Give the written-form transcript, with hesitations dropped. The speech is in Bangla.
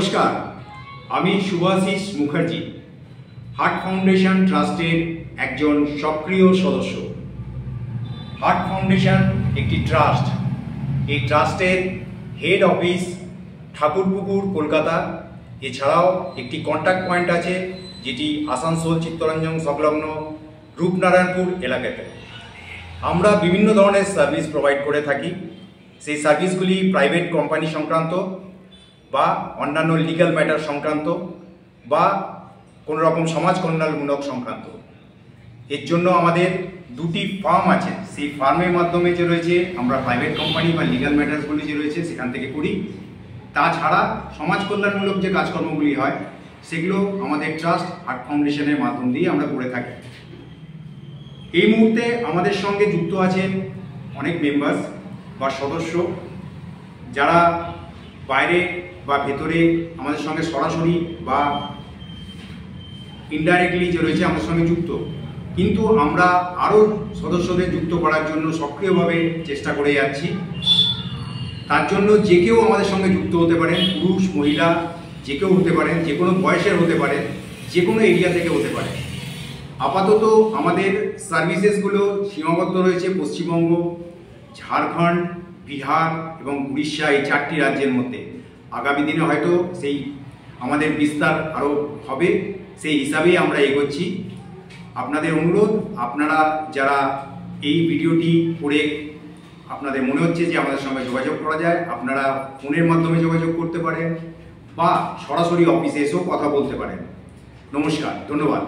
নমস্কার, আমি শুভাশিস মুখার্জি, হার্ট ফাউন্ডেশন ট্রাস্টের একজন সক্রিয় সদস্য। হার্ট ফাউন্ডেশন একটি ট্রাস্ট। এই ট্রাস্টের হেড অফিস ঠাকুরপুকুর, কলকাতা। এছাড়াও একটি কন্ট্যাক্ট পয়েন্ট আছে, যেটি আসানসোল চিত্তরঞ্জন সংলগ্ন রূপনারায়ণপুর এলাকাতে। আমরা বিভিন্ন ধরনের সার্ভিস প্রোভাইড করে থাকি। সেই সার্ভিসগুলি প্রাইভেট কোম্পানি সংক্রান্ত বা অন্যান্য লিগ্যাল ম্যাটার সংক্রান্ত বা কোনো রকম সমাজ কল্যাণমূলক সংক্রান্ত। এর জন্য আমাদের দুটি ফার্ম আছে। সেই ফার্মের মাধ্যমে যে রয়েছে আমরা প্রাইভেট কোম্পানি বা লিগ্যাল ম্যাটারসগুলি যে রয়েছে সেখান থেকে করি। তাছাড়া সমাজ কল্যাণমূলক যে কাজকর্মগুলি হয় সেগুলো আমাদের ট্রাস্ট হার্ট ফাউন্ডেশনের মাধ্যম দিয়ে আমরা করে থাকি। এই মুহূর্তে আমাদের সঙ্গে যুক্ত আছেন অনেক মেম্বার্স বা সদস্য, যারা বাইরে বা ভেতরে আমাদের সঙ্গে সরাসরি বা ইনডাইরেক্টলি যে রয়েছে আমাদের সঙ্গে যুক্ত। কিন্তু আমরা আরও সদস্যদের যুক্ত করার জন্য সক্রিয়ভাবে চেষ্টা করে যাচ্ছি। তার জন্য যে কেউ আমাদের সঙ্গে যুক্ত হতে পারেন, পুরুষ মহিলা যে কেউ হতে পারেন, যে কোনো বয়সের হতে পারে, যে কোনো এরিয়া থেকে হতে পারে। আপাতত আমাদের সার্ভিসেসগুলো সীমাবদ্ধ রয়েছে পশ্চিমবঙ্গ, ঝাড়খণ্ড, বিহার এবং উড়িষ্যা, এই 4টি রাজ্যের মধ্যে। আগামী দিনে হয়তো সেই আমাদের বিস্তার আরও হবে, সেই হিসাবেই আমরা এগোচ্ছি। আপনাদের অনুরোধ, আপনারা যারা এই ভিডিওটি করে আপনাদের মনে হচ্ছে যে আমাদের সঙ্গে যোগাযোগ করা যায়, আপনারা ফোনের মাধ্যমে যোগাযোগ করতে পারেন বা সরাসরি অফিসে এসেও কথা বলতে পারেন। নমস্কার, ধন্যবাদ।